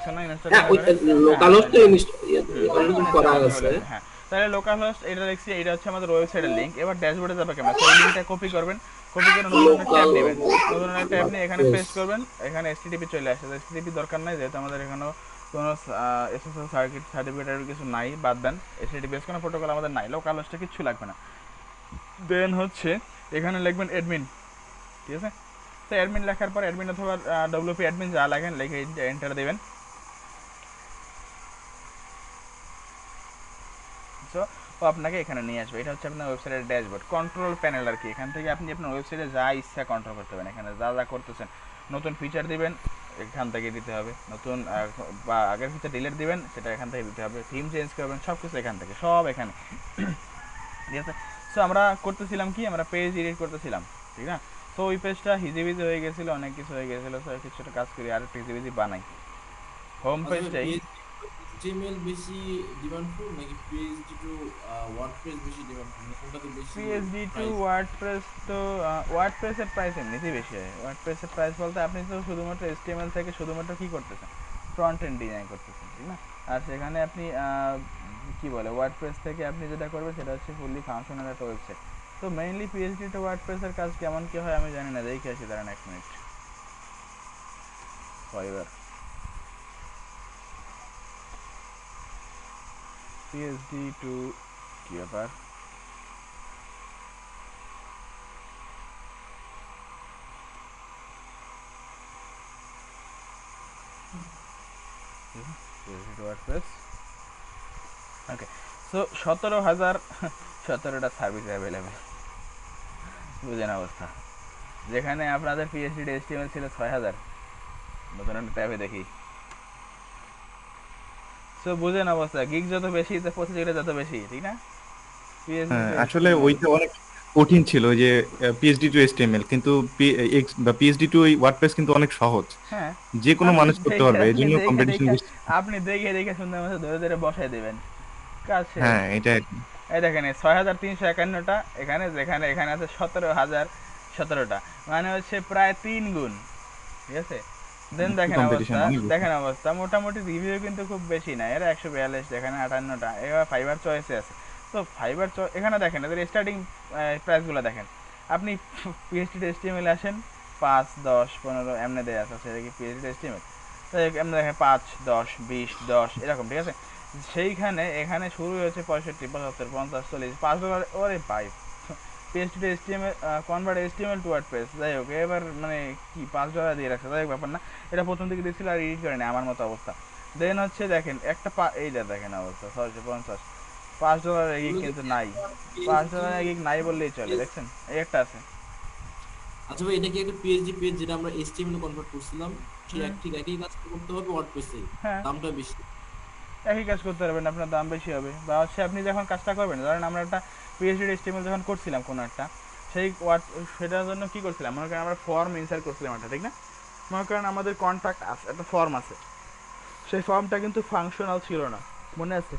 দেখছেন না ইনস্টল হ্যাঁ কেন ওই করে? হ্যাঁ লোকাল হোস্ট তাহলে অলরেডি ইনস্টল করা করতে আছে। বলেছে, হ্যাঁ। তাহলে লোকাল হোস্ট এটা দেখছি, এটা হচ্ছে আমাদের ওয়েবসাইটের লিংক। এবার ড্যাশবোর্ডে যাবে কেমন? তো এই লিংকটা কপি করবেন, কপি করে নতুন একটা ট্যাব লোকাল নেবেন, নতুন একটা ট্যাব নিয়ে এখানে ওয়ার্ডপ্রেস। পেস্ট করবেন, এখানে এসটিডিপি চলে আসে। এসটিডিপি দরকার নাই, যেহেতু আমাদের এখানেও কোনো এসএসএল সার্টিফিকেটের কিছু নাই, বাদ দেন। এসটিডিপি বেস কোনো প্রোটোকল আমাদের নাই, লোকাল হোস্টে কিচ্ছু লাগবে না। দেন হচ্ছে এখানে লিখবেন অ্যাডমিন, ঠিক আছে? তো অ্যাডমিন লেখার পর অ্যাডমিন অথবা ডব্লিউপি অ্যাডমিন যা লেখেন লিখে এন্টার দেবেন। সো ও আপনাকে এখানে নিয়ে আসবে। এটা হচ্ছে আপনার ওয়েবসাইটের ড্যাশবোর্ড, কন্ট্রোল প্যানেল আর কি। এখান থেকে আপনি আপনার ওয়েবসাইটে যা ইচ্ছা কন্ট্রোল করতে পারেন। এখানে যা যা করতেছেন, নতুন ফিচার দিবেন এখান থেকে দিতে হবে, নতুন বা আগের ফিচার ডিলিট দিবেন সেটা এখান থেকে দিতে হবে, থিম চেঞ্জ করবেন সব কিছু এখান থেকে, সব এখানে। ঠিক আছে? সো আমরা করতেছিলাম কি, আমরা পেজ এডিট করতেছিলাম, ঠিক না? সো ওই পেজটা হিজিবিজি হয়ে গেছিলো, অনেক কিছু হয়ে গেছিলো। সো কিছুটা কাজ করি আর একটু হিজিবিজি বানাই। হোম আচ্ছা ভাই, পেজটাই পিএইচডি এইচটিএমএল বেশি ডিমান্ডফুল নাকি পিএইচডি টু ওয়ার্ডপ্রেস বেশি ডিমান্ডফুল, মানে কোনটাতে বেশি পিএইচডি টু প্রাইস? ওয়ার্ডপ্রেস, তো ওয়ার্ডপ্রেসের প্রাইস এমনিতেই বেশি হয়। ওয়ার্ডপ্রেসের প্রাইস বলতে আপনি তো শুধুমাত্র এসটিএমএল থেকে শুধুমাত্র কী করতেছেন, ফ্রন্ট এন্ড ডিজাইন করতেছেন, ঠিক না? আর সেখানে আপনি কি বলে ওয়ার্ডপ্রেস থেকে আপনি যেটা করবেন সেটা হচ্ছে ফুললি ফাংশনাল একটা ওয়েবসাইট। তো মেইনলি পিএইচডি টু ওয়ার্ডপ্রেসের কাজ কেমন কী হয় আমি জানি না, দেখে আসি দাঁড়ান 1 মিনিট। ফাইবার পিএইচডি টু কী ব্যাপার? PhD to WordPress, okay. So 17,000 17টা service available, বুঝেন অবস্থা। যেখানে আপনাদের পিএইচডি এইচটিএমএল ছিল 6,000, নতুন একটা ট্যাবে দেখি। সো বুঝেন অবস্থা, গিগ যত বেশি তো প্রতিযোগিতা যত বেশি, ঠিক না? পিএইচডি হ্যাঁ, টু আসলে এইচটিএমএল, ওইটা অনেক কঠিন ছিল যে পিএইচডি টু এইচটিএমএল, কিন্তু পিএইচডি টু ওয়ার্ডপ্রেস কিন্তু অনেক সহজ, হ্যাঁ। যে কোনো আপনি মানুষ করতে দেখে পারবে, এই আপনি জন্য দেখে কম্পিটিশন দেখে বেশি। আপনি দেখে দেখে সুন্দর মতো ধরে ধরে বসাই দেবেন, কাজ শেষ। হ্যাঁ, এটা এই দেখেন 6,351টা এখানে, যেখানে এখানে আছে 17,017টা, মানে হচ্ছে প্রায় 3 গুণ, ঠিক আছে? দেন দেখেন কম্পিটিশন অবস্থা, অনেক বেশি। দেখেন অবস্থা, মোটামুটি রিভিউ কিন্তু খুব বেশি না, এরা 142, যেখানে 58টা। এবার ফাইবার চয়েসে আছে। তো ফাইবার এখানে দেখেন এদের স্টার্টিং প্রাইসগুলো দেখেন। আপনি পিএইচডি এসটিএমএল আসেন, 5, 10, 15 এমনি দেওয়া আছে, সেটা কি পিএইচডি এসটিএমএল? তো এমনি দেখেন 5, 10, 20, 10 এরকম, ঠিক আছে? সেইখানে এখানে শুরু হয়েছে 65, 75, 50, 40, $5। ওরে ভাই, PHD HTML convert HTML to WordPress, যাই হোক এবার মানে কি $5 দিয়ে রাখছে, যাই হোক ব্যাপার না। এটা প্রথম দিকে দিচ্ছিল আর এডিট করে নেয় আমার মতো অবস্থা। দেন হচ্ছে দেখেন একটা এইটা দেখেন অবস্থা, 650, $5 এগিক এগুলো কি কিন্তু নাই। একটা পাঁচ পিএইচডি ডলার এগিক নাই বললেই চলে, দেখছেন এই একটা আছে। আচ্ছা ভাই, এটা কি একটা পিএইচডি পেজ যেটা আমরা এইচটিএমএল এ কনভার্ট করছিলাম, হুম, ঠিক একই কাজ করতে হবে ওয়ার্ডপ্রেসে, হ্যাঁ, দামটা বেশি? একই কাজ করতে পারবেন, আপনার দাম বেশি হবে। বা হচ্ছে আপনি যখন কাজটা করবেন, ধরেন আমরা একটা পিএইচডি এসটিএমএল যখন করছিলাম কোনো একটা, সেই ওয়ার্ড সেটার জন্য কী করছিলাম, মনে করেন আমরা ফর্ম ইনসার্ট করছিলাম একটা, ঠিক না? মনে করেন আমাদের কন্ট্যাক্ট আছে, একটা ফর্ম আছে, সেই ফর্মটা কিন্তু ফাংশনাল ছিল না, মনে আছে?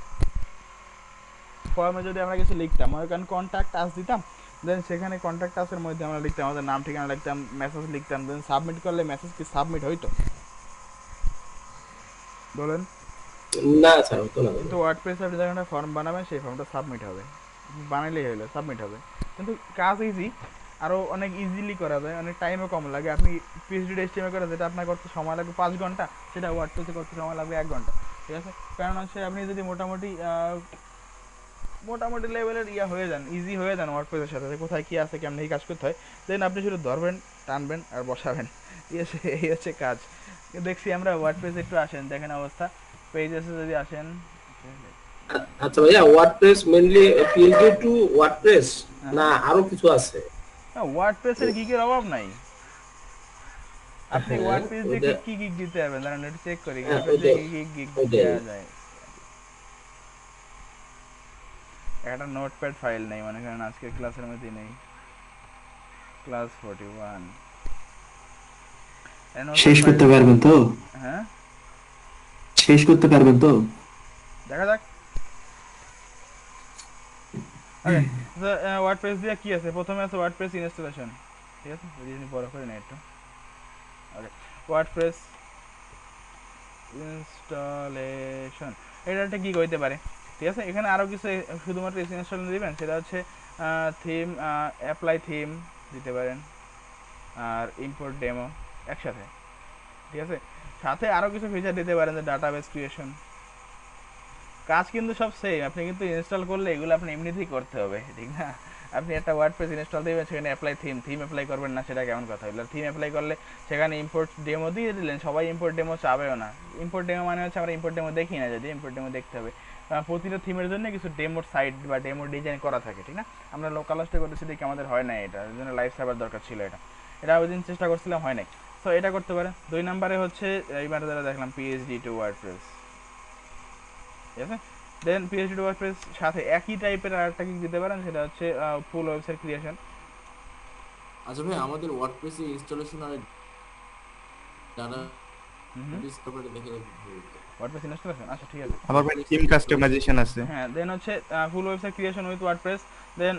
ফর্মে যদি আমরা কিছু লিখতাম, মনে করেন কন্ট্যাক্ট আস দিতাম, দেন সেখানে কন্ট্যাক্ট আসের মধ্যে আমরা লিখতাম আমাদের নাম ঠিকানা লিখতাম, মেসেজ লিখতাম, দেন সাবমিট করলে মেসেজ কি সাবমিট হইতো বলেন? না স্যার, হতো না। কিন্তু ওয়ার্ডপ্রেসে আপনি যখন একটা ফর্ম বানাবেন সেই ফর্মটা সাবমিট হবে, বানাইলেই হলো সাবমিট হবে। কিন্তু কাজ ইজি, আরও অনেক ইজিলি করা যায়, অনেক টাইমও কম লাগে। আপনি পিএইচডি এসটিএমএল করে যেটা আপনার করতে সময় লাগবে 5 ঘন্টা, সেটা ওয়ার্ডপ্রেসে করতে সময় লাগবে 1 ঘন্টা, ঠিক আছে? কারণ হচ্ছে আপনি যদি মোটামুটি মোটামুটি লেভেলের ইয়া হয়ে যান, ইজি হয়ে যান ওয়ার্ডপ্রেসের সাথে, কোথায় কী আছে কেমন কাজ করতে হয়, দেন আপনি শুধু ধরবেন, টানবেন আর বসাবেন, ঠিক আছে? এই হচ্ছে কাজ। দেখছি আমরা ওয়ার্ডপ্রেসে একটু আসেন, দেখেন অবস্থা, পেজেসে যদি আসেন। আচ্ছা ভাইয়া, WordPress mainly PHD to WordPress হ্যাঁ না হ্যাঁ, আরো কিছু আছে? ওয়ার্ডপ্রেসের গিগের অভাব নাই। আপনি হ্যাঁ ওয়ার্ডপ্রেস দিয়ে ওইটা, কি কি গিগ দিতে পারবেন, দাঁড়ান একটু চেক করি হ্যাঁ ওয়ার্ডপ্রেস দিয়ে ওইটাই কি কি গিগ ওইটাই। দেওয়া যায়। একটা নোটপ্যাড ফাইল নেই, মনে করেন আজকের ক্লাসের মধ্যে নেই, ক্লাস 41 নোটপ্যাড শেষ ফাইল। করতে পারবেন তো? হ্যাঁ, শেষ করতে পারবেন তো? দেখা যাক। ওকে, তো ওয়ার্ডপ্রেস দিয়ে কি আছে, প্রথমে আছে ওয়ার্ডপ্রেস ইনস্টলেশন, ঠিক আছে? যদি আপনি বড় করে নেই একটু, ওকে। ওয়ার্ডপ্রেস ইনস্টলেশন, এটা একটা কি করতে পারে, ঠিক আছে। এখানে আরও কিছু শুধুমাত্র ইনস্টলেশন দিবেন, সেটা হচ্ছে থিম, অ্যাপ্লাই থিম দিতে পারেন, আর ইম্পোর্ট ডেমো একসাথে, ঠিক আছে। সাথে আরও কিছু ফিচার দিতে পারেন, যে ডাটাবেস ক্রিয়েশন। কাজ কিন্তু সব সেম, আপনি কিন্তু ইনস্টল করলে এগুলো আপনি এমনিতেই করতে হবে, ঠিক না। আপনি একটা ওয়ার্ডপ্রেস ইনস্টল দিবেন, সেখানে অ্যাপ্লাই থিম অ্যাপ্লাই করবেন না, সেটা কেমন কথা হলো। থিম অ্যাপ্লাই করলে সেখানে ইম্পোর্ট ডেমো দিয়ে দিলেন, সবাই ইম্পোর্ট ডেমো চাবেও না। ইম্পোর্ট ডেমো মানে হচ্ছে আমরা ইম্পোর্ট ডেমো দেখি না, যদি ইম্পোর্ট ডেমো দেখতে হবে। প্রতিটা থিমের জন্য কিছু ডেমোর সাইট বা ডেমোর ডিজাইন করা থাকে, ঠিক না। আমরা লোকাল হোস্টে করতেছি দেখি আমাদের হয় না, এটা জন্য লাইভ সার্ভার দরকার ছিল, এটা ওই দিন চেষ্টা করছিলাম, হয় নাই। সো এটা করতে পারে। 2 নম্বরে হচ্ছে এইবার যারা দেখলাম পিএইচডি টু ওয়ার্ডপ্রেস, ঠিক আছে। দেন পিএইচডি টু ওয়ার্ডপ্রেস সাথে একই টাইপের আরেকটা কি দিতে পারেন, সেটা হচ্ছে ফুল ওয়েবসাইট ক্রিয়েশন। আচ্ছা ভাই, আমাদের ওয়ার্ডপ্রেসে ইনস্টলেশন আর ডাটা বেস ব্যাপারে দেখে ওয়ার্ডপ্রেস ইনস্টলেশন, আচ্ছা ঠিক আছে। আবার ভাই থিম কাস্টমাইজেশন আছে। হ্যাঁ, দেন হচ্ছে full website creation with WordPress. Then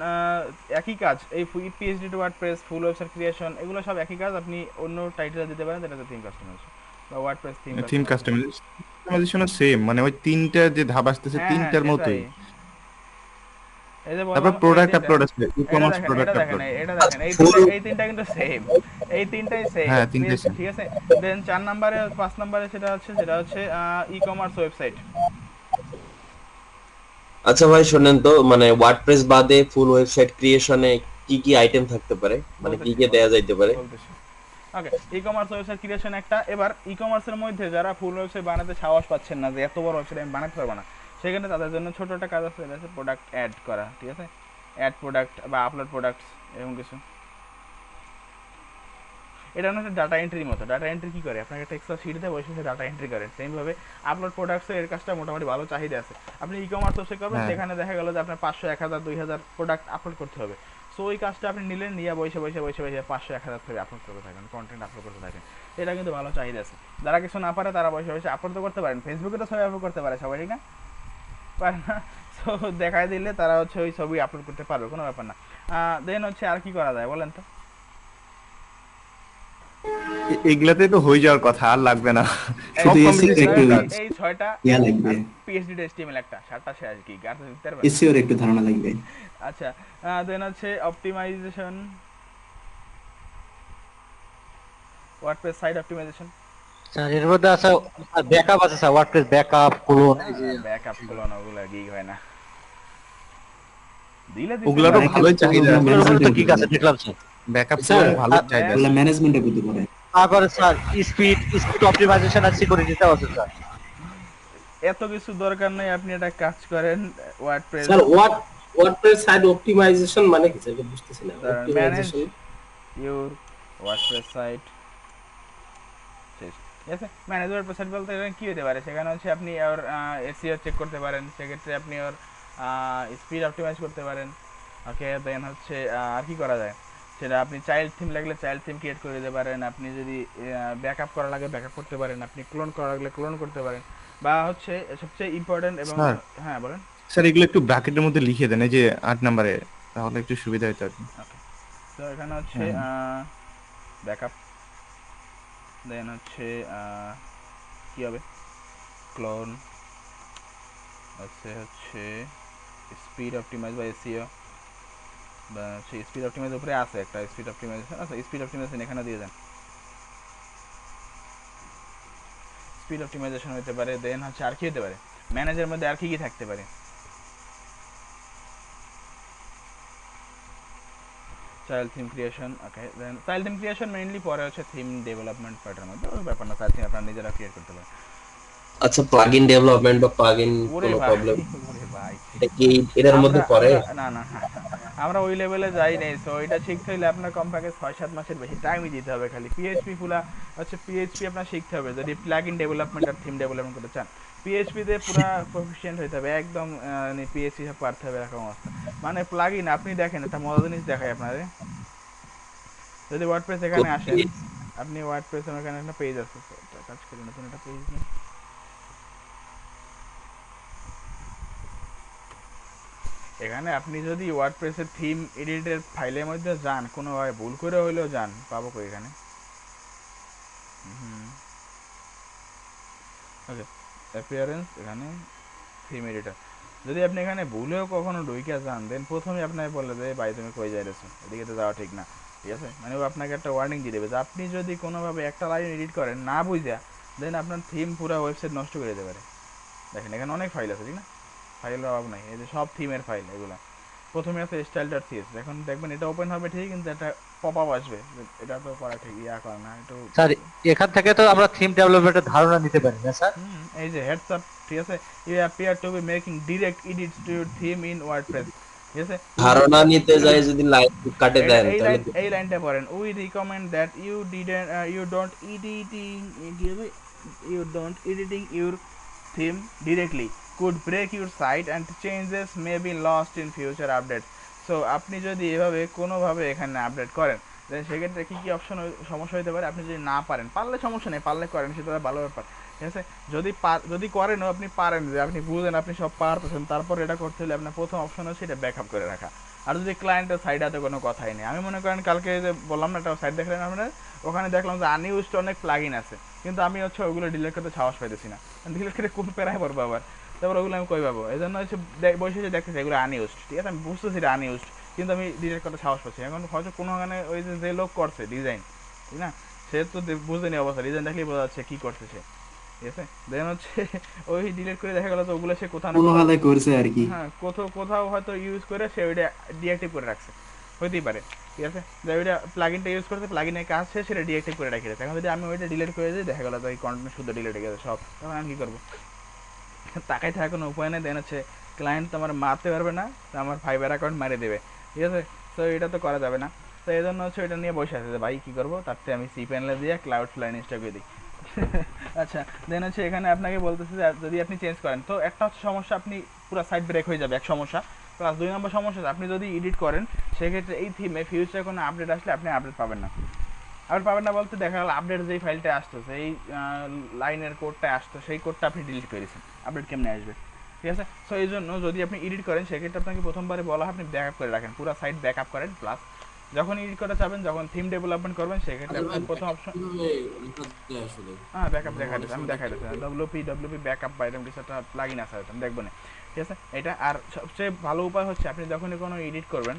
একই কাজ, এই PHP to WordPress, full website creation, এগুলো সব একই কাজ, আপনি অন্য টাইটেল দিতে পারেন, যেটা হচ্ছে থিম কাস্টমাইজেশন বা ওয়ার্ডপ্রেস থিম থিম কাস্টমাইজেশন। কাস্টমাইজেশনও সেম, মানে ওই তিনটা যে ধাপ আসতেছে হ্যাঁ হ্যাঁ তিনটার সেটাই। মতোই। এই যে তারপর বললাম এই প্রোডাক্ট তিনটা, আপলোড আছে, ই এটা কমার্স দেখেন, প্রোডাক্ট এটা দেখেন, আপলোড। এটা দেখেন, এই তিনটা কিন্তু সেম, এই তিনটাই সেম, হ্যাঁ তিনটে সেম। ঠিক আছে। দেন 4 নম্বরে 5 নম্বরে সেটা হচ্ছে ই কমার্স ওয়েবসাইট। আচ্ছা ভাই শোনেন তো, মানে ওয়ার্ডপ্রেস বাদে ফুল ওয়েবসাইট ক্রিয়েশনে কি কি আইটেম থাকতে পারে, মানে কি কি দেয়া যাইতে পারে? বলতেছি, ওকে। ই কমার্স ওয়েবসাইট ক্রিয়েশন একটা। এবার ই কমার্সের মধ্যে যারা ফুল ওয়েবসাইট বানাতে সাহস পাচ্ছেন না, যে এত বড় ওয়েবসাইট আমি বানাতে পারবো না, সেখানে তাদের জন্য ছোট একটা কাজ আছে, সেটা হচ্ছে প্রোডাক্ট অ্যাড করা, ঠিক আছে। অ্যাড প্রোডাক্ট বা আপলোড প্রোডাক্টস, এরকম কিছু। এটা হচ্ছে ডাটা এন্ট্রির মতো। ডাটা এন্ট্রি কী করে, আপনাকে একটা এক্সট্রা শিট দেয়, ওই সাথে ডাটা এন্ট্রি করেন। সেমভাবে আপলোড প্রোডাক্টসের এর কাজটা মোটামুটি ভালো চাহিদা আছে। আপনি ই কমার্স ওয়েবসাইট করবেন, হ্যাঁ। সেখানে দেখা গেল যে আপনার 500, 1000, 2000 প্রোডাক্ট আপলোড করতে হবে। সো ওই কাজটা আপনি নিলেন, নিয়ে বসে 500, 1000 করে আপলোড করতে থাকেন, কন্টেন্ট আপলোড করতে থাকেন। এটা কিন্তু ভালো চাহিদা আছে। যারা কিছু না পারে তারা বসে আপলোড তো করতে পারেন, ফেসবুকে তো ছবি আপলোড করতে পারে সবাই, ঠিক না, পারে না। সো দেখাই দিলে তারা হচ্ছে ওই ছবি আপলোড করতে পারবে, কোনো ব্যাপার না। দেন হচ্ছে আর কি করা যায় বলেন তো। এগুলাতে তো হয়ে যাওয়ার কথা, আর লাগবে না। সব শুধু কমপ্লিট এসিওর একটু এই 6টা ইয়া লাগবে, পিএইচডি HTML একটা, 7টা শেষ কি আর তো দিতে পারবেন। এসিওর একটু ধারণা লাগবে। আচ্ছা, দেন হচ্ছে optimization, WordPress site optimization, sir এর মধ্যে আছে ব্যাকআপ আছে স্যার, ওয়ার্ডপ্রেস ব্যাকআপ ক্লোন, এই যে ব্যাকআপ ক্লোন, ওগুলা গিগ হয় না, দিলে ওগুলারও Backup ভালোই চাহিদা program আছে। ওগুলোর মধ্যে তো management ঠিক আছে, করতে দেখলাম স্যার। ব্যাকআপ স্যার, ভালো চাহিদা ওগুলা আছে। ম্যানেজমেন্টে করতে পারে। তারপরে স্যার স্পিড অপটিমাইজেশন আর সিকিউরিটিটাও আছে স্যার। এত কিছু দরকার নেই, আপনি একটা কাজ করেন, WordPress sir WordPress site optimization মানে কি স্যার, বুঝতেছি না। Manage optimization your WordPress site, শেষ, ঠিক আছে। ম্যানেজ ওয়ার্ডপ্রেস সাইট বলতে এখানে কী হতে পারে, সেখানে হচ্ছে আপনি ওর এসইও চেক করতে পারেন, সেক্ষেত্রে আপনি ওর স্পিড অপটিমাইজ করতে পারেন, ওকে। দেন হচ্ছে আর কি করা যায়, সেটা আপনি চাইল্ড থিম লাগলে চাইল্ড থিম ক্রিয়েট করে দিতে পারেন, আপনি যদি ব্যাকআপ করা লাগে ব্যাকআপ করতে পারেন, আপনি ক্লোন করা লাগলে ক্লোন করতে পারেন, বা হচ্ছে সবচেয়ে ইম্পর্টেন্ট এবং স্যার। হ্যাঁ বলেন। স্যার এগুলো একটু ব্র্যাকেটের মধ্যে লিখে দেন, এই যে 8 নম্বরে, তাহলে একটু সুবিধা হতো আর কি। তো এখানে হচ্ছে ব্যাকআপ, দেন হচ্ছে কি হবে, ক্লোন, হচ্ছে স্পিড অপটিমাইজ বা এসইও, বা সেই স্পিড অপটিমাইজ উপরে আছে একটা স্পিড অপটিমাইজেশন, আচ্ছা স্পিড অপটিমাইজেশন এখানে দিয়ে দেন, স্পিড অপটিমাইজেশন হতে পারে। দেন হচ্ছে আর কি হতে পারে, ম্যানেজের মধ্যে আর কি কি থাকতে পারে, চাইল্ড থিম ক্রিয়েশন, ওকে। দেন চাইল্ড থিম ক্রিয়েশন মেইনলি পরে হচ্ছে থিম ডেভেলপমেন্ট পার্টের মধ্যে, ওই ব্যাপার না, চাইল্ড থিম আপনারা নিজেরা ক্রিয়েট করতে পারেন। আচ্ছা প্লাগইন ডেভেলপমেন্ট বা প্লাগইন ওরে কোনো ভাই, প্রবলেম, ওরে ভাই, এটা কি এটার মধ্যে পড়ে? না না, আমরা ওই লেভেলে যাই নাই। সো এটা শিখতে হলে আপনার কমপক্ষে 6-7 মাসের বেশি টাইমই দিতে হবে। খালি পিএইচপি পুরা হচ্ছে পিএইচপি আপনার শিখতে হবে যদি প্লাগ ইন ডেভেলপমেন্ট আর থিম ডেভেলপমেন্ট করতে চান। পিএইচপি তে পুরা প্রফিশিয়েন্ট হতে হবে একদম, পিএইচপি সব পারতে হবে এরকম অবস্থা। মানে প্লাগ ইন আপনি দেখেন, একটা মজার জিনিস দেখাই আপনাদের, যদি ওয়ার্ডপ্রেস এখানে আসেন, আপনি ওয়ার্ডপ্রেস এখানে একটা পেজ আছে, কাজ করি নতুন একটা পেজ নিয়ে, এখানে আপনি যদি ওয়ার্ডপ্রেসের থিম এডিটের ফাইলের মধ্যে যান, কোনোভাবে ভুল করে হইলেও যান, পাবো কই এখানে, ওকে, অ্যাপিয়ারেন্স এখানে থিম এডিটর। যদি আপনি এখানে ভুলেও কখনো ঢুইকা যান, দেন প্রথমেই আপনাকে বলে যে ভাই তুমি কই যাইতেছো, এদিকে তো যাওয়া ঠিক না, ঠিক আছে? মানে ও আপনাকে একটা ওয়ার্নিং দিয়ে দেবে যে আপনি যদি কোনোভাবে একটা লাইন এডিট করেন না বুঝা, দেন আপনার থিম পুরো ওয়েবসাইট নষ্ট করে দিতে পারে। দেখেন এখানে অনেক ফাইল আছে, ঠিক না? ফাইলের অভাব নাই, এই যে সব থিমের ফাইল এগুলো। প্রথমে আছে স্টাইল.সিএস, এখন দেখবেন এটা ওপেন হবে ঠিক, কিন্তু একটা পপ আপ আসবে, এটা তো করা ঠিক ইয়া করে না একটু। স্যার এখান থেকে তো আমরা থিম ডেভেলপমেন্টের ধারণা নিতে পারি না স্যার? এই যে হেডস আপ, ঠিক আছে, you appear to be making direct edits to your theme in WordPress, ঠিক আছে? ধারণা নিতে যায় যদি লাইন কাটে দেন তাহলে তো এই লাইনটা পড়েন, we recommend that you didn't you don't editing your theme directly could break your site and changes may be lost in future updates. So আপনি যদি এভাবে কোনোভাবে এখানে আপডেট করেন, দেন সেক্ষেত্রে কী কী অপশন সমস্যা হতে পারে? আপনি যদি না পারেন, পারলে সমস্যা নেই, পারলে করেন, সেটা ভালো ব্যাপার, ঠিক আছে? যদি করেনও, আপনি পারেন, যে আপনি বুঝেন আপনি সব পারতেছেন, তারপর এটা করতে হলে আপনার প্রথম অপশন হচ্ছে এটা ব্যাকআপ করে রাখা। আর যদি ক্লায়েন্টের সাইড হাতে কোনো কথাই নেই, আমি মনে করেন কালকে যে বললাম না একটা সাইট দেখলেন আপনারা, ওখানে দেখলাম যে আনইউজড অনেক প্লাগইন আছে, কিন্তু আমি হচ্ছে ওগুলো ডিলিট করতে সাহস পাইতেছি না, ডিলিট করে কোন প্যারায় পড়বো আবার, তারপর ওগুলো আমি কই পাবো? এই জন্য হচ্ছে বসে যে দেখতেছি এগুলো আনইউজড, ঠিক আছে? আমি বুঝতেছি এটা আনইউজড, কিন্তু আমি ডিলিট করতে সাহস পাচ্ছি। এখন হয়তো কোনো ওখানে ওই যে লোক করছে ডিজাইন, ঠিক না, সে তো বুঝতেনি অবস্থা, ডিজাইন দেখলেই বোঝা যাচ্ছে কী করছে সে, ঠিক আছে? দেন হচ্ছে ওই ডিলিট করে দেখা গেলো তো ওগুলো সে কোথাও না কোনো কোথাও, হালে করছে আর কি। হ্যাঁ কোথাও হয়তো ইউজ করে সে ওইটা ডিঅ্যাক্টিভ করে রাখছে, হইতেই পারে, ঠিক আছে? যে ওইটা প্লাগইনটা ইউজ করতে, প্লাগইনের কাজ শেষ, সেটা ডিঅ্যাক্টিভ করে রাখি রেখেছে। এখন যদি আমি ওইটা ডিলিট করে দিই, দেখা গেলো তো এই কন্টেন্ট শুদ্ধ ডিলিট হয়ে গেছে সব, তখন আমি কী করবো? তাকাই থাকার কোনো উপায় নেই। দেন হচ্ছে ক্লায়েন্ট তো আমার মারতে পারবে না, তো আমার ফাইবার অ্যাকাউন্ট মারিয়ে দেবে, ঠিক আছে? তো এটা তো করা যাবে না, তো এই জন্য হচ্ছে ওইটা নিয়ে বসে আছে যে ভাই কী করবো, তার থেকে আমি সি প্যানেলে দিয়ে ক্লাউড ফ্লাই ইনস্টল করে দিই। আচ্ছা, দেন হচ্ছে এখানে আপনাকে বলতেছে যে যদি আপনি চেঞ্জ করেন, তো একটা হচ্ছে সমস্যা, আপনি পুরো সাইট ব্রেক হয়ে যাবে, এক সমস্যা। প্লাস 2 নম্বর সমস্যা, আপনি যদি এডিট করেন, সেক্ষেত্রে এই থিমে ফিউচারে কোনো আপডেট আসলে আপনি আপডেট পাবেন না। আপডেট পাবেন না বলতে দেখা গেল আপডেট যেই ফাইলটা আসতেছে, এই লাইনের কোডটা আসতো, সেই কোডটা আপনি ডিলিট করেছেন, আপডেট কেমনে আসবে, ঠিক আছে? সো এই জন্য যদি আপনি এডিট করেন, সেক্ষেত্রে আপনাকে প্রথমবারে বলা হয় আপনি ব্যাকআপ করে রাখেন, পুরো সাইট ব্যাকআপ করেন। প্লাস যখন এডিট করতে চাবেন, যখন থিম ডেভেলপমেন্ট করবেন, সেক্ষেত্রে আচ্ছা ভাই, আপনার প্রথম অপশন, কিভাবে লেখা যায় আসলে? হ্যাঁ ব্যাকআপ দেখা দিচ্ছে, আমি দেখাই দিচ্ছি, ডব্লিউপি ব্যাকআপ বা এরকম কিছু একটা প্লাগইন আছে, আমি দেখবো না, ঠিক আছে? এটা আর সবচেয়ে ভালো উপায় হচ্ছে আপনি যখনই কোনো এডিট করবেন,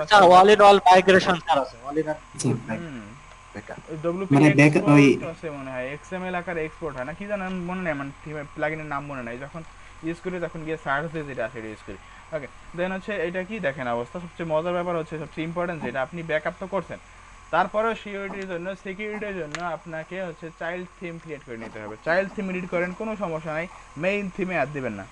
sir all in all migration sir আছে, অল ইন ডব্লিউপি মানে ওই এক্সপোর্ট আছে মনে হয়, এক্সএমএল আকারে এক্সপোর্ট হয় না কি জানেন, মনে নেই, মানে প্লাগইনের নাম মনে নাই, যখন ইউজ করি তখন গিয়ে সার্চ দিয়ে যেটা আছে এটা ইউজ করি। ওকে, দেন হচ্ছে এটা কি দেখেন অবস্থা, সবচেয়ে মজার ব্যাপার হচ্ছে, সবচেয়ে ইম্পর্টেন্ট যেটা, আপনি ব্যাকআপ তো করছেন, তারপরেও সিকিউরিটির জন্য আপনাকে হচ্ছে চাইল্ড থিম ক্রিয়েট করে নিতে হবে। চাইল্ড থিম এডিট করেন, কোনো সমস্যা নাই, মেইন থিমে আর দিবেন না,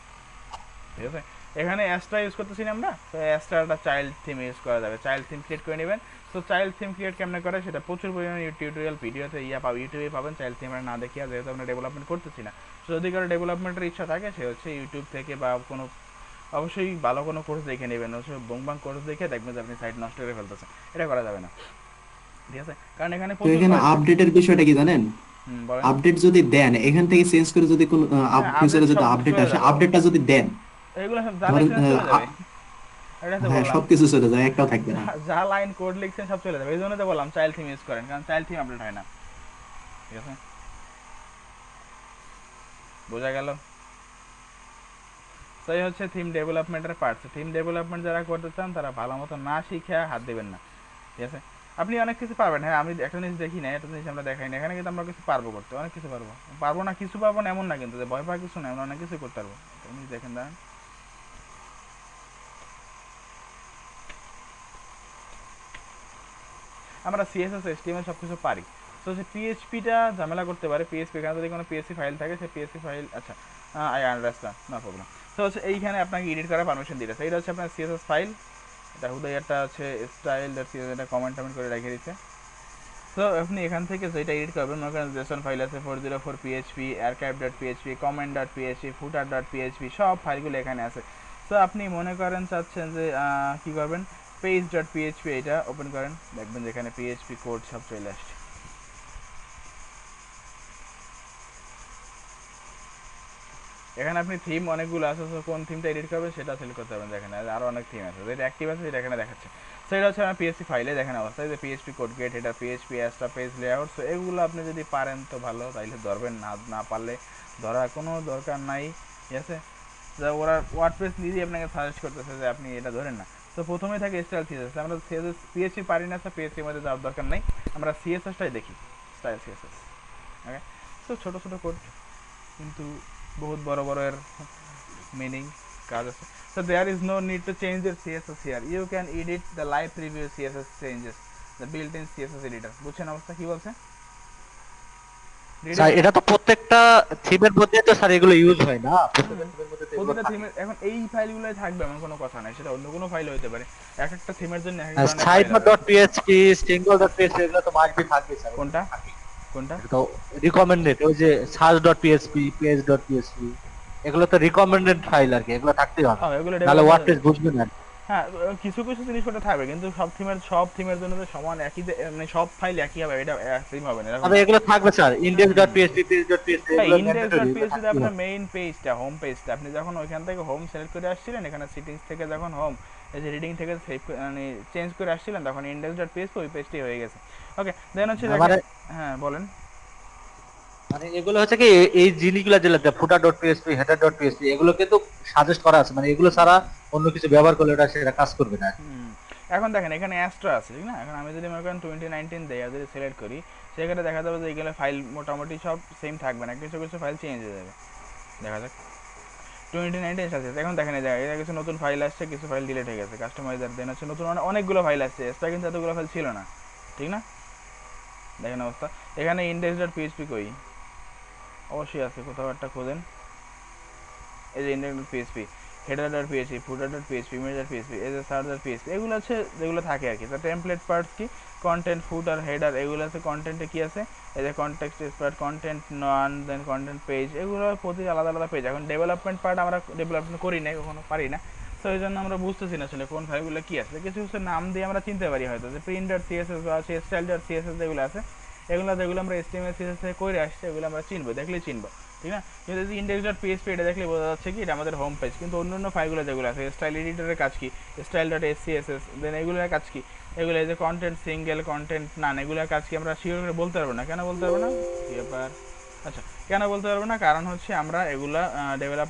ঠিক আছে? এখানে অ্যাস্ট্রা ইউজ করতেছি না আমরা, তো অ্যাস্ট্রাটা চাইল্ড থিম ইউজ করা যাবে, চাইল্ড থিম ক্রিয়েট করে নেবেন। তো চাইল্ড থিম ক্রিয়েট কেমনে করে সেটা প্রচুর পরিমাণে টিউটোরিয়াল ভিডিওতে ইউটিউবে পাবেন, চাইল্ড থিম না দেখিয়া, যেহেতু আমরা ডেভেলপমেন্ট করতেছি না। তো যদি কারো ডেভেলপমেন্টের ইচ্ছা থাকে, সে হচ্ছে ইউটিউব থেকে বা কোনো অবশ্যই ভালো কোনো কোর্স দেখে নেবেন, অবশ্যই বং কোর্স দেখে দেখবেন যে আপনি সাইট নষ্ট করে ফেলতেছেন, এটা করা যাবে না, ঠিক আছে? কারণ এখানে তো এখানে আপডেটের বিষয়টা কি জানেন? বলেন। আপডেট যদি দেন, এখান থেকে চেঞ্জ করে যদি কোন ফিউচারে যদি সব আপডেট চলে আসে, যাবে। আপডেটটা যদি দেন, এগুলো সব যা ধরেন লিখছেন চলে যাবে, এটা তো হ্যাঁ বললাম, সবকিছু চলে যায়, একটাও থাকবে না। যা লাইন কোড লিখছেন সব চলে যাবে, এই জন্য তো বললাম চাইল্ড থিম ইউজ করেন, কারণ চাইল্ড থিম আপডেট হয় না, ঠিক আছে? বোঝা গেল? তাই হচ্ছে থিম ডেভেলপমেন্টের পার্টস। থিম ডেভেলপমেন্ট যারা করতে চান, তারা ভালো মতো না শিখে হাত দেবেন না, ঠিক আছে? আপনি অনেক কিছু পারবেন, হ্যাঁ, আমি একটা জিনিস দেখি না, একটা জিনিস আমরা দেখাই না, এখানে কিন্তু আমরা কিছু পারবো করতে, অনেক কিছু পারবো, পারবো না কিছু পারবো না এমন না, কিন্তু যে ভয় পাওয়ার কিছু না, আমরা অনেক কিছু করতে পারবো। জিনিস দেখেন, দাঁড়ান, আমরা সিএসএস এসটিএমএল সব কিছু পারি। তো সে পিএইচপিটা ঝামেলা করতে পারে, পিএইচপি এখানে যদি কোনো পিএসসি ফাইল থাকে, সেই পিএসসি ফাইল, আচ্ছা আই আন্ডারস্ট্যান্ড, নো প্রবলেম। তো হচ্ছে এইখানে আপনাকে এডিট করার পারমিশন দিয়েছে, এটা হচ্ছে আপনার সিএসএস ফাইল, এটা হুদাই একটা হচ্ছে স্টাইল এটা কমেন্ট টমেন্ট করে রেখে দিচ্ছে। তো আপনি এখান থেকে যেটা এডিট করবেন, মনে করেন জেসন ফাইল আছে 404 পিএইচপি, archive.php, comment.php, footer.php, সব ফাইলগুলো এখানে আছে। তো আপনি মনে করেন চাচ্ছেন যে কী করবেন, page.php, এটা ওপেন করেন, দেখবেন যেখানে পিএইচপি কোড সব চলে আসছে। এখানে আপনি থিম অনেকগুলো আছে, তো কোন থিমটা এডিট করবেন সেটা সিলেক্ট করতে পারবেন, দেখেন আরও অনেক থিম আছে, যেটা অ্যাক্টিভ আছে সেটা এখানে দেখাচ্ছে। সো এটা হচ্ছে আমার পিএসপি ফাইলে দেখেন অবস্থা, যে পিএসপি কোড গেট, এটা PSP Astra page layout. So এগুলো আপনি যদি পারেন তো ভালো, তাইলে ধরবেন, না না পারলে ধরার কোনো দরকার নাই, ঠিক আছে। ওরা ওয়ার্ডপ্রেস নিজেই আপনাকে সাজেস্ট করতেছে যে আপনি এটা ধরেন না। তো প্রথমে থাকে স্টাইল সিএসএস, আমরা সিএসএস পিএইচপি পারি না, পিএইচপির মধ্যে যাওয়ার দরকার নাই, আমরা সিএসএসটাই দেখি, স্টাইল সিএসএস। ওকে, তো ছোটো ছোটো কোড কিন্তু বহুত বড় বড় এর মিনিং কাজ আছে। So there is no need to change your CSS here. You can edit the live preview CSS changes, the built-in CSS editor. বুঝছেন অবস্থা কি বলছে? স্যার এটা তো প্রত্যেকটা থিমের মধ্যে তো স্যার এগুলো ইউজ হয় না, প্রত্যেকটা থিমের মধ্যে তো এগুলো প্রতিটা থাকে। থিমের এখন এই ফাইলগুলোই থাকবে এমন কোনো কথা নাই, সেটা অন্য কোনো ফাইল হতে পারে, এক একটা থিমের জন্য এক এক ধরনের ফাইল হবে। sitemap.php single.php এগুলো তো মাস্ট বি থাকবে স্যার। কোনটা কোনটা তো রিকমেন্ডেড ওই যে search.php page.php এগুলো তো রিকমেন্ডেড ফাইল আর কি, এগুলো থাকতেই হবে, এগুলো তাহলে developer- ওয়ার্ডপ্রেস বুঝবে না। হ্যাঁ, কিছু কিছু জিনিসপত্র থাকবে, কিন্তু সব থিমের জন্য তো সমান একই মানে সব ফাইল একই হবে, এটা সেম হবে না। তবে এগুলো থাকবে স্যার index.php page.php এগুলো index.php আপনার মেইন পেজটা, হোম পেজটা, আপনি যখন ওইখান থেকে হোম সিলেক্ট করে আসছিলেন, এখানে সেটিংস থেকে যখন হোম, এই যে রিডিং থেকে সেভ মানে চেঞ্জ করে আসছিলেন, তখন index.php ওই পেজটি হয়ে গেছে। ওকে, দেন হচ্ছে হ্যাঁ বলেন। মানে এগুলো হচ্ছে কি এই জিনিসগুলো যেটা footer.php header.php এগুলো কিন্তু সাজেস্ট করা আছে, মানে এগুলো ছাড়া অন্য কিছু ব্যবহার করলে সেটা কাজ করবে না। এখন দেখেন এখানে অ্যাস্ট্রা আছে, ঠিক না? এখন আমি যদি মনে করেন 2019 দেই, যদি সিলেক্ট করি, সেখানে দেখা যাবে যে এগুলো ফাইল মোটামুটি সব সেম থাকবে না, কিছু কিছু ফাইল চেঞ্জ হয়ে যাবে। দেখা যাক 2019 আছে, এখন দেখেন এই জায়গায় কিছু নতুন ফাইল আসছে, কিছু ফাইল ডিলিট হয়ে গেছে, কাস্টমাইজার দেন হচ্ছে নতুন অনেকগুলো ফাইল আসছে, এক্সট্রা কিন্তু এতগুলো ফাইল ছিল না, ঠিক না? দেখেন অবস্থা, এখানে index.php কই, অবশ্যই আছে, কোথাও একটা খোঁজেন, এই যে index.php, header.php, footer.php, image.php, এই যে search.php, এগুলো আছে যেগুলো থাকে আর কি। তো টেমপ্লেট পার্টস কি, কন্টেন্ট, ফুটার, হেডার, এগুলো আছে। কন্টেন্টে কি আছে, এই যে কনটেক্সট পার্ট, কন্টেন্ট নন, দেন কন্টেন্ট পেজ, এগুলো প্রতি আলাদা আলাদা পেজ। এখন ডেভেলপমেন্ট পার্ট আমরা ডেভেলপমেন্ট করি না, কখনো পারি না, তো এই জন্য আমরা বুঝতেছি না আসলে কোন ফাইলগুলো কি আছে। কিছু কিছু নাম দিয়ে আমরা চিনতে পারি হয়তো, যে print.css আছে, style.css যেগুলো আছে, এগুলো যেগুলো আমরা HTML CSS থেকে করে আসছি, এগুলো আমরা চিনবো, দেখলেই চিনবো, ঠিক না? কিন্তু যদি index.php এটা দেখলে বোঝা যাচ্ছে কি এটা আমাদের হোম পেজ, কিন্তু অন্য ফাইলগুলো যেগুলো আছে, স্টাইল এডিটরের কাজ কি, style.scss, দেন এগুলোর কাজ কি, এগুলো এই যে কন্টেন্ট সিঙ্গেল, কন্টেন্ট নান, এগুলোর কাজ কি আমরা শিওর করে বলতে পারবো না। কেন বলতে পারবো না? ব্যাপার, আচ্ছা, কেন বলতে পারবো না? কারণ হচ্ছে আমরা এগুলা ডেভেলপ